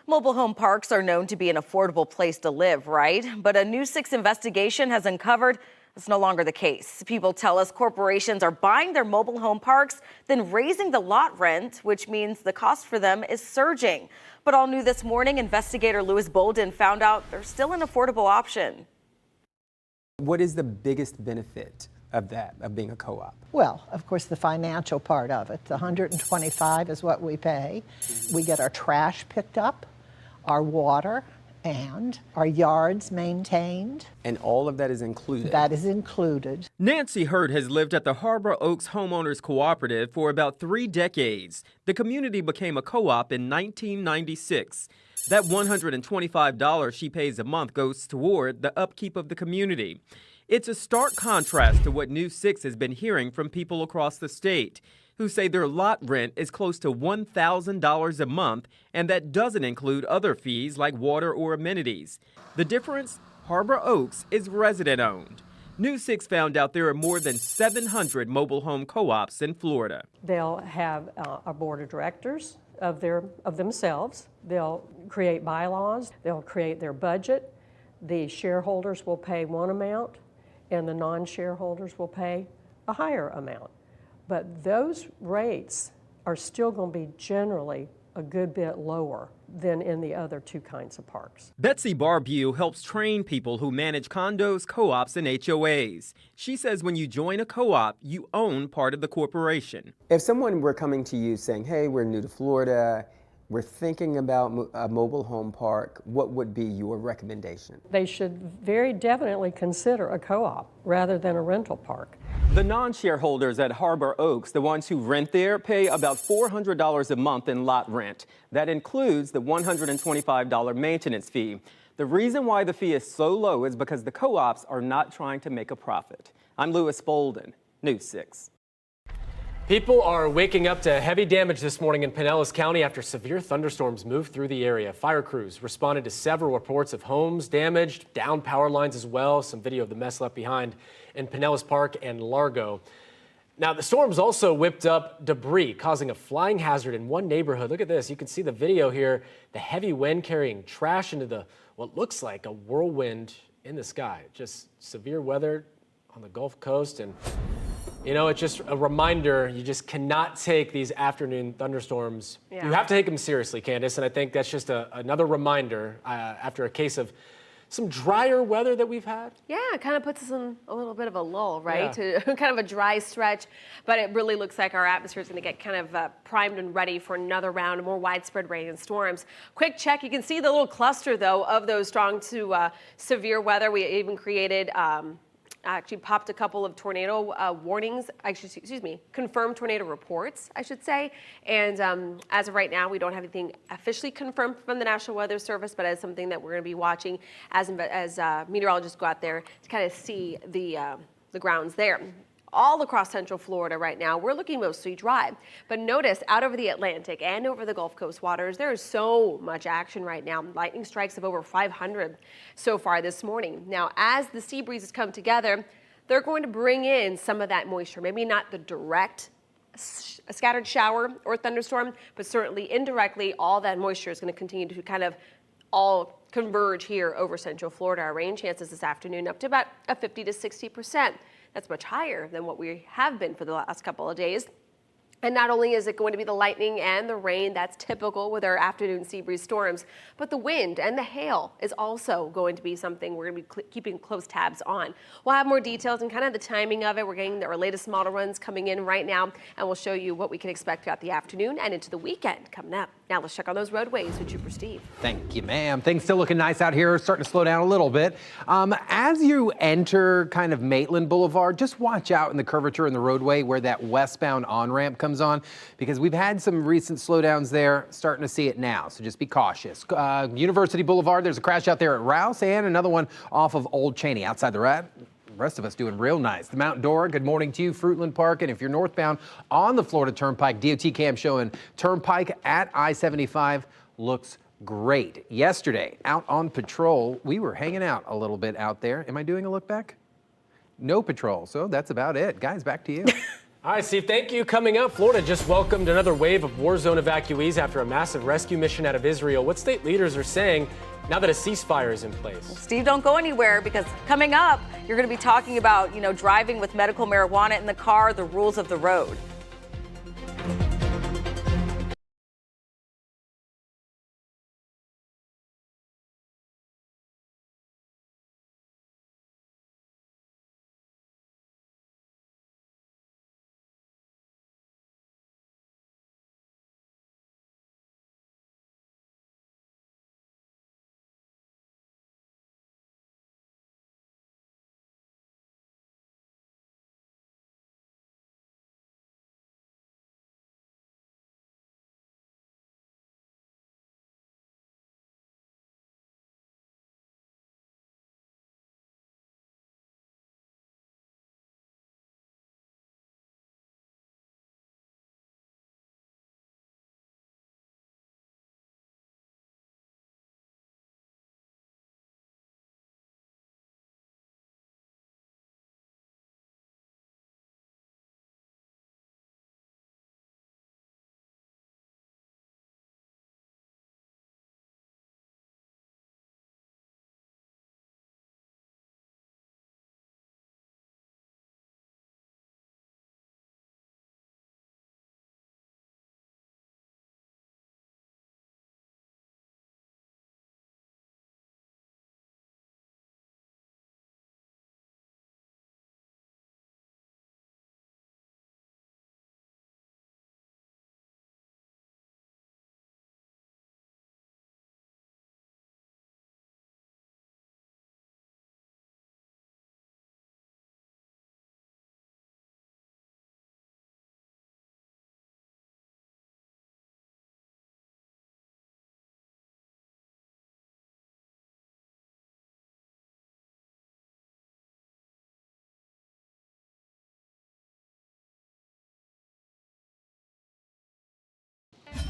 Mobile home parks are known to be an affordable place to live, right? But a new 6 investigation has uncovered it's no longer the case. People tell us corporations are buying their mobile home parks, then raising the lot rent, which means the cost for them is surging. But all new this morning, investigator Louis Bolden found out there's still an affordable option. What is the biggest benefit of that, of being a co-op? Well, of course, the financial part of it. The $125 is what we pay. We get our trash picked up, our water, and our yards maintained. And all of that is included? That is included. Nancy Hurt has lived at the Harbor Oaks Homeowners Cooperative for about 3 decades. The community became a co-op in 1996. That $125 she pays a month goes toward the upkeep of the community. It's a stark contrast to what News 6 has been hearing from people across the state, who say their lot rent is close to $1,000 a month, and that doesn't include other fees like water or amenities. The difference? Harbor Oaks is resident-owned. News 6 found out there are more than 700 mobile home co-ops in Florida. They'll have a board of directors of themselves. They'll create bylaws. They'll create their budget. The shareholders will pay one amount, and the non-shareholders will pay a higher amount. But those rates are still going to be generally a good bit lower than in the other two kinds of parks. Betsy Barbeau helps train people who manage condos, co-ops, and HOAs. She says when you join a co-op, you own part of the corporation. If someone were coming to you saying, hey, we're new to Florida, we're thinking about a mobile home park, what would be your recommendation? They should very definitely consider a co-op rather than a rental park. The non-shareholders at Harbor Oaks, the ones who rent there, pay about $400 a month in lot rent. That includes the $125 maintenance fee. The reason why the fee is so low is because the co-ops are not trying to make a profit. I'm Louis Bolden, News 6. People are waking up to heavy damage this morning in Pinellas County after severe thunderstorms moved through the area. Fire crews responded to several reports of homes damaged, downed power lines as well. Some video of the mess left behind in Pinellas Park and Largo. Now, the storms also whipped up debris, causing a flying hazard in one neighborhood. Look at this. You can see the video here. The heavy wind carrying trash into what looks like a whirlwind in the sky. Just severe weather on the Gulf Coast. And you know, it's just a reminder, you just cannot take these afternoon thunderstorms. Yeah. You have to take them seriously, Candace, and I think that's just another reminder after a case of some drier weather that we've had. Yeah, it kind of puts us in a little bit of a lull, right? Yeah. To kind of a dry stretch, but it really looks like our atmosphere is going to get kind of primed and ready for another round of more widespread rain and storms. Quick check, you can see the little cluster, though, of those strong to severe weather. We even created actually popped a couple of tornado warnings, excuse me, confirmed tornado reports, I should say. And as of right now, we don't have anything officially confirmed from the National Weather Service, but it's something that we're going to be watching as meteorologists go out there to kind of see the grounds there. All across central Florida right now, we're looking mostly dry. But notice out over the Atlantic and over the Gulf Coast waters, there is so much action right now. Lightning strikes of over 500 so far this morning. Now, as the sea breezes come together, they're going to bring in some of that moisture. Maybe not the direct scattered shower or thunderstorm, but certainly indirectly, all that moisture is going to continue to kind of all converge here over central Florida. Our rain chances this afternoon up to about a 50 to 60%. That's much higher than what we have been for the last couple of days. And not only is it going to be the lightning and the rain that's typical with our afternoon sea breeze storms, but the wind and the hail is also going to be something we're going to be keeping close tabs on. We'll have more details and kind of the timing of it. We're getting our latest model runs coming in right now, and we'll show you what we can expect throughout the afternoon and into the weekend coming up. Now let's check on those roadways with Trooper Steve. Thank you, ma'am. Things still looking nice out here, starting to slow down a little bit. As you enter kind of Maitland Boulevard, just watch out in the curvature in the roadway where that westbound on-ramp comes on, because we've had some recent slowdowns there, starting to see it now, so just be cautious. University Boulevard, there's a crash out there at Rouse, and another one off of Old Cheney. Outside the rest of us doing real nice. The Mount Dora, good morning to you. Fruitland Park, and if you're northbound on the Florida Turnpike, DOT cam showing Turnpike at I-75 looks great. Yesterday, out on patrol, we were hanging out a little bit out there. Am I doing a look back? No patrol, so that's about it. Guys, back to you. All right, Steve, thank you. Coming up, Florida just welcomed another wave of war zone evacuees after a massive rescue mission out of Israel. What state leaders are saying now that a ceasefire is in place? Steve, don't go anywhere, because coming up, you're going to be talking about, driving with medical marijuana in the car, the rules of the road.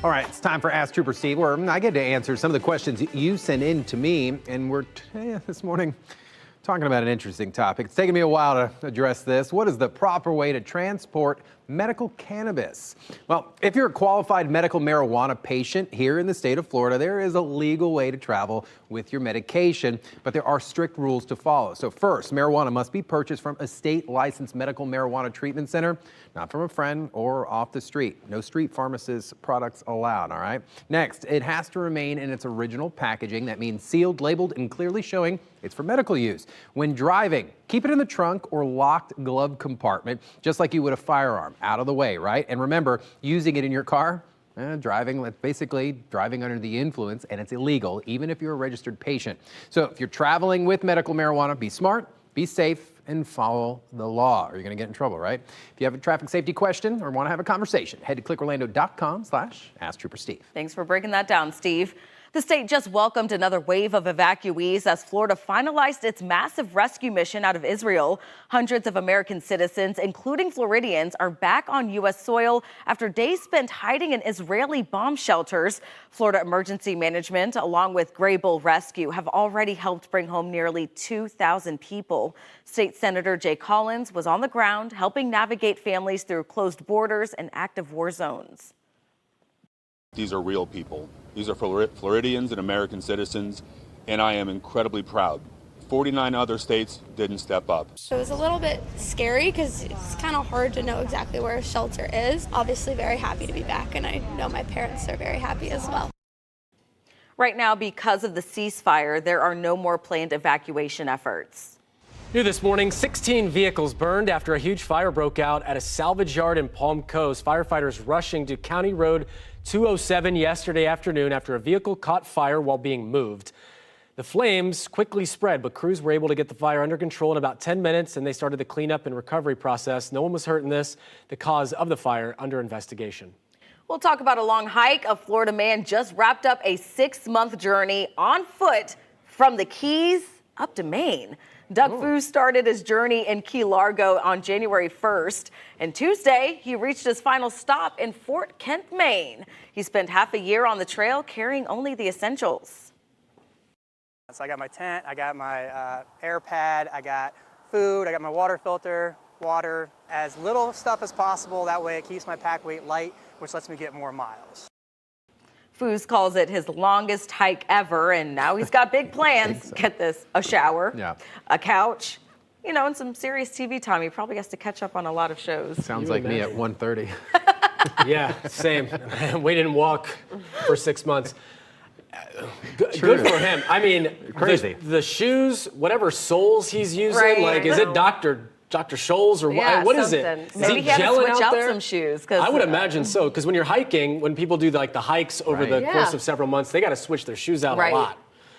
All right, it's time for Ask Trooper Steve, where I get to answer some of the questions you sent in to me, and we're this morning talking about an interesting topic. It's taken me a while to address this. What is the proper way to transport medical cannabis? Well, if you're a qualified medical marijuana patient here in the state of Florida, there is a legal way to travel with your medication, but there are strict rules to follow. So first, marijuana must be purchased from a state licensed medical marijuana treatment center, not from a friend or off the street. No street pharmacist products allowed, all right? Next, it has to remain in its original packaging. That means sealed, labeled, and clearly showing it's for medical use. When driving, keep it in the trunk or locked glove compartment, just like you would a firearm, out of the way, right? And remember, using it in your car, basically driving under the influence, and it's illegal, even if you're a registered patient. So if you're traveling with medical marijuana, be smart, be safe, and follow the law, or you're gonna get in trouble, right? If you have a traffic safety question or wanna have a conversation, head to clickorlando.com/AskTrooperSteve. Thanks for breaking that down, Steve. The state just welcomed another wave of evacuees as Florida finalized its massive rescue mission out of Israel. Hundreds of American citizens, including Floridians, are back on U.S. soil after days spent hiding in Israeli bomb shelters. Florida Emergency Management, along with Gray Bull Rescue, have already helped bring home nearly 2,000 people. State Senator Jay Collins was on the ground helping navigate families through closed borders and active war zones. These are real people. These are Floridians and American citizens, and I am incredibly proud. 49 other states didn't step up. It was a little bit scary because it's kind of hard to know exactly where a shelter is. Obviously very happy to be back, and I know my parents are very happy as well. Right now, because of the ceasefire, there are no more planned evacuation efforts. New this morning, 16 vehicles burned after a huge fire broke out at a salvage yard in Palm Coast. Firefighters rushing to County Road 207 yesterday afternoon after a vehicle caught fire while being moved. The flames quickly spread, but crews were able to get the fire under control in about 10 minutes, and they started the cleanup and recovery process. No one was hurt in this. The cause of the fire under investigation. We'll talk about a long hike. A Florida man just wrapped up a 6-month journey on foot from the Keys up to Maine. Doug Fu started his journey in Key Largo on January 1st, and Tuesday he reached his final stop in Fort Kent, Maine. He spent half a year on the trail carrying only the essentials. So I got my tent, I got my air pad, I got food, I got my water filter, water, as little stuff as possible. That way it keeps my pack weight light, which lets me get more miles. Foos calls it his longest hike ever, and now he's got big plans. Get this, a shower, a couch, and some serious TV time. He probably has to catch up on a lot of shows. Sounds like me at 1:30. Yeah, same. We didn't walk for 6 months. Good for him. I mean, crazy. The shoes, whatever soles he's using, is it Dr. Scholl's or what is it? Maybe he had to switch out some shoes. I would imagine so, because when you're hiking, when people do the hikes over the course of several months, they got to switch their shoes out a lot.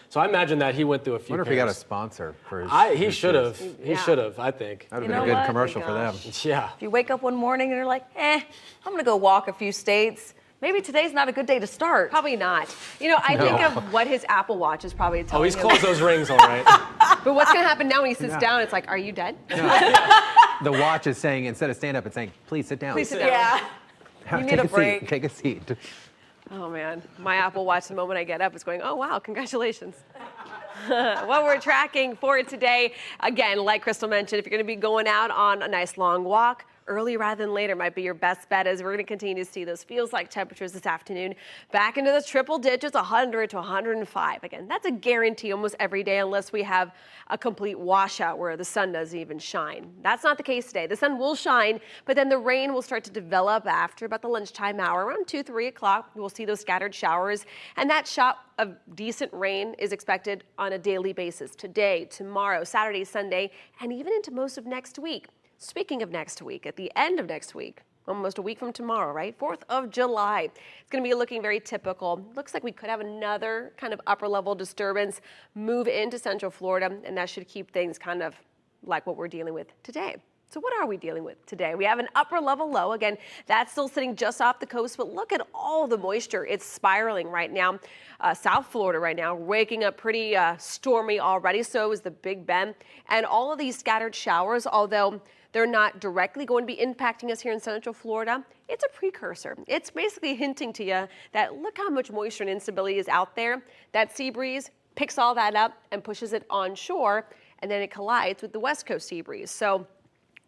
So I imagine that he went through a few. I wonder if he got a sponsor for his. He should have. He should have, I think. That would have been a good commercial for them. Yeah. If you wake up one morning and you're like, I'm going to go walk a few states. Maybe today's not a good day to start. Probably not. I think of what his Apple Watch is probably telling him. He's closed those rings all right. But what's going to happen now when he sits down? It's like, are you dead? The watch is saying, instead of stand up, it's saying, please sit down. Please sit down. Yeah. You need a break. Take a seat. Oh, man. My Apple Watch, the moment I get up, is going, oh, wow, congratulations. What we're tracking for today, again, like Crystal mentioned, if you're going to be going out on a nice long walk, early rather than later might be your best bet, as we're going to continue to see those feels like temperatures this afternoon back into the triple digits, 100 to 105. Again, that's a guarantee almost every day unless we have a complete washout where the sun doesn't even shine. That's not the case today. The sun will shine, but then the rain will start to develop after about the lunchtime hour, around 2, 3 o'clock. We'll see those scattered showers, and that shot of decent rain is expected on a daily basis today, tomorrow, Saturday, Sunday, and even into most of next week. Speaking of next week, at the end of next week, almost a week from tomorrow, right? 4th of July. It's going to be looking very typical. Looks like we could have another kind of upper level disturbance move into Central Florida, and that should keep things kind of like what we're dealing with today. So what are we dealing with today? We have an upper level low. Again, that's still sitting just off the coast, but look at all the moisture. It's spiraling right now. South Florida right now, waking up pretty stormy already. So is the Big Bend. And all of these scattered showers, although they're not directly going to be impacting us here in Central Florida, it's a precursor. It's basically hinting to you that look how much moisture and instability is out there. That sea breeze picks all that up and pushes it onshore, and then it collides with the West Coast sea breeze. So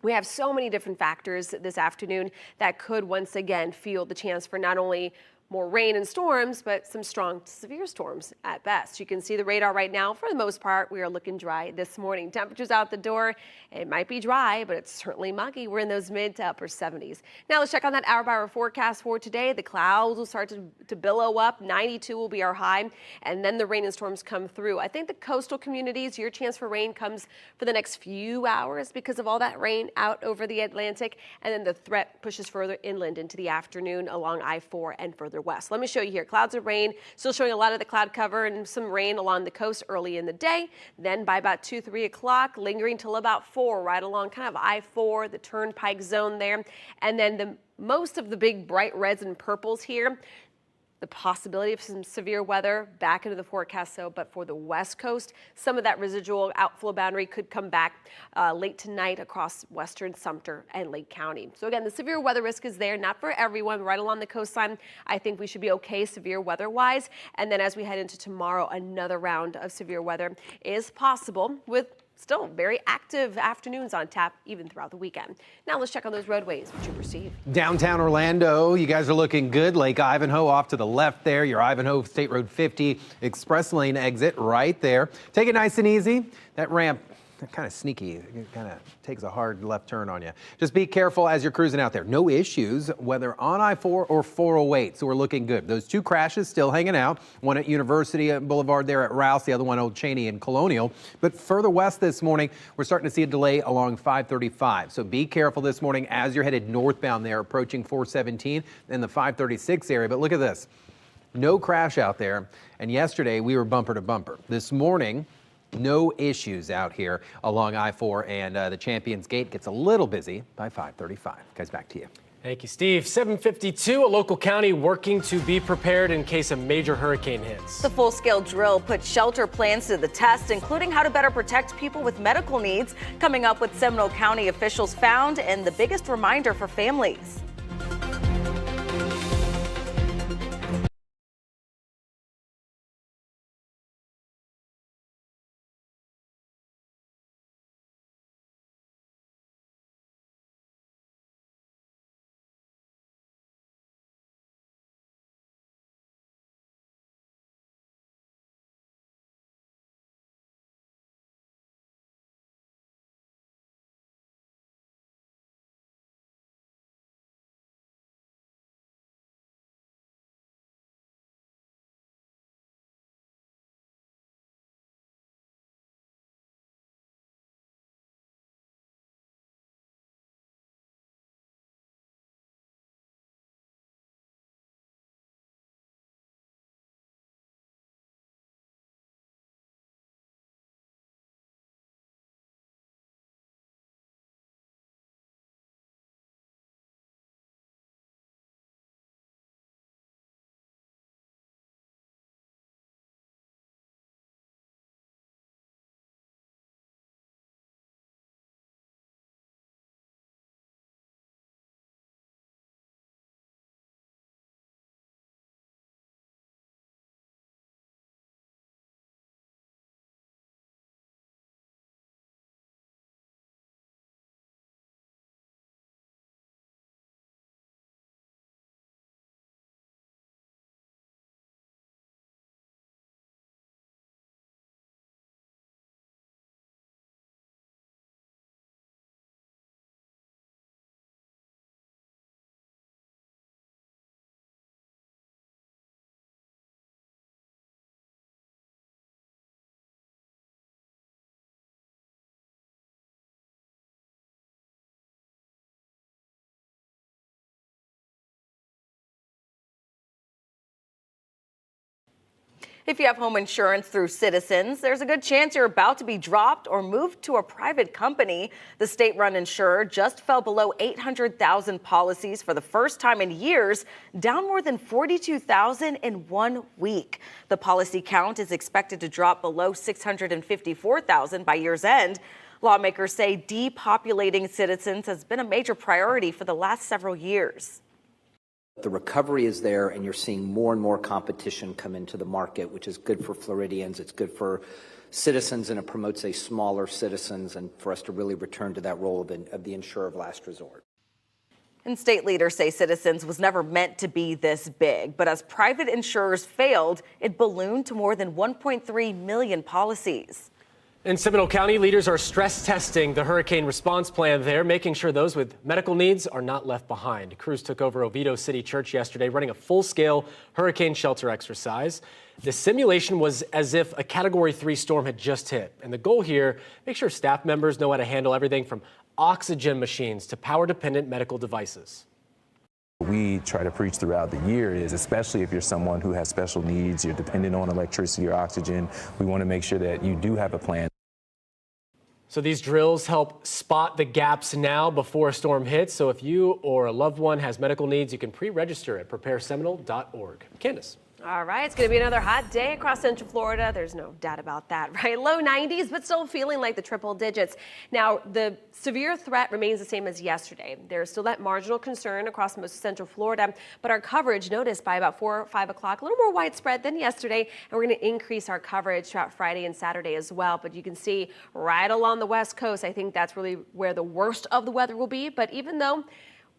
we have so many different factors this afternoon that could once again fuel the chance for not only more rain and storms, but some strong to severe storms at best. You can see the radar right now. For the most part, we are looking dry this morning. Temperatures out the door, it might be dry, but it's certainly muggy. We're in those mid to upper 70s. Now let's check on that hour-by-hour forecast for today. The clouds will start to billow up. 92 will be our high, and then the rain and storms come through. I think the coastal communities, your chance for rain comes for the next few hours because of all that rain out over the Atlantic, and then the threat pushes further inland into the afternoon along I-4 and further west. Let me show you here. Clouds of rain, still showing a lot of the cloud cover and some rain along the coast early in the day. Then by about 2, 3 o'clock, lingering till about 4, right along kind of I-4, the turnpike zone there. And then most of the big bright reds and purples here. The possibility of some severe weather back into the forecast, but for the West Coast, some of that residual outflow boundary could come back late tonight across western Sumter and Lake County. So again, the severe weather risk is there, not for everyone. Right along the coastline, I think we should be okay severe weather-wise. And then as we head into tomorrow, another round of severe weather is possible with still very active afternoons on tap even throughout the weekend. Now let's check on those roadways, what you perceive. Downtown Orlando, you guys are looking good. Lake Ivanhoe off to the left there. Your Ivanhoe State Road 50 express lane exit right there. Take it nice and easy. That ramp, kind of sneaky. It kind of takes a hard left turn on you. Just be careful as you're cruising out there. No issues, whether on I-4 or 408, so we're looking good. Those 2 crashes still hanging out. One at University Boulevard there at Rouse, the other one Old Cheney and Colonial. But further west this morning, we're starting to see a delay along 535. So be careful this morning as you're headed northbound there, approaching 417 in the 536 area. But look at this. No crash out there. And yesterday, we were bumper to bumper. This morning, no issues out here along I-4, and the Champions Gate gets a little busy by 535. Guys, back to you. Thank you, Steve. 7:52, a local county working to be prepared in case a major hurricane hits. The full-scale drill put shelter plans to the test, including how to better protect people with medical needs. Coming up with Seminole County officials found and the biggest reminder for families. If you have home insurance through Citizens, there's a good chance you're about to be dropped or moved to a private company. The state-run insurer just fell below 800,000 policies for the first time in years, down more than 42,000 in 1 week. The policy count is expected to drop below 654,000 by year's end. Lawmakers say depopulating citizens has been a major priority for the last several years. The recovery is there, and you're seeing more and more competition come into the market, which is good for Floridians. It's good for citizens, and it promotes a smaller citizens, and for us to really return to that role of the insurer of last resort. And state leaders say Citizens was never meant to be this big, but as private insurers failed, it ballooned to more than 1.3 million policies. In Seminole County, leaders are stress testing the hurricane response plan there, making sure those with medical needs are not left behind. Crews took over Oviedo City Church yesterday, running a full-scale hurricane shelter exercise. The simulation was as if a Category 3 storm had just hit. And the goal here, make sure staff members know how to handle everything from oxygen machines to power-dependent medical devices. We try to preach throughout the year is, especially if you're someone who has special needs, you're dependent on electricity or oxygen, we want to make sure that you do have a plan. So these drills help spot the gaps now before a storm hits. So if you or a loved one has medical needs, you can pre-register at prepareseminole.org. Candace. All right, it's going to be another hot day across Central Florida. There's no doubt about that, right? Low 90s, but still feeling like the triple digits. Now, the severe threat remains the same as yesterday. There's still that marginal concern across most of Central Florida, but our coverage noticed by about 4 or 5 o'clock, a little more widespread than yesterday, and we're going to increase our coverage throughout Friday and Saturday as well. But you can see right along the West Coast, I think that's really where the worst of the weather will be. But even though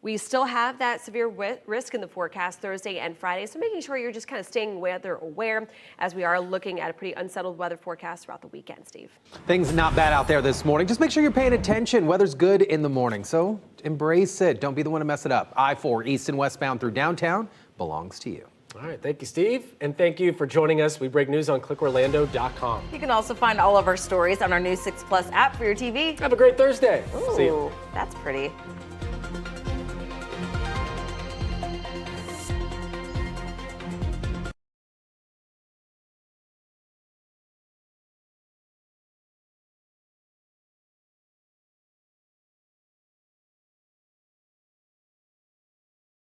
we still have that severe risk in the forecast Thursday and Friday, so making sure you're just kind of staying weather aware as we are looking at a pretty unsettled weather forecast throughout the weekend, Steve. Things not bad out there this morning. Just make sure you're paying attention. Weather's good in the morning, so embrace it. Don't be the one to mess it up. I-4 east and westbound through downtown belongs to you. All right, thank you, Steve. And thank you for joining us. We break news on clickorlando.com. You can also find all of our stories on our new 6 Plus app for your TV. Have a great Thursday. Ooh, See you. That's pretty.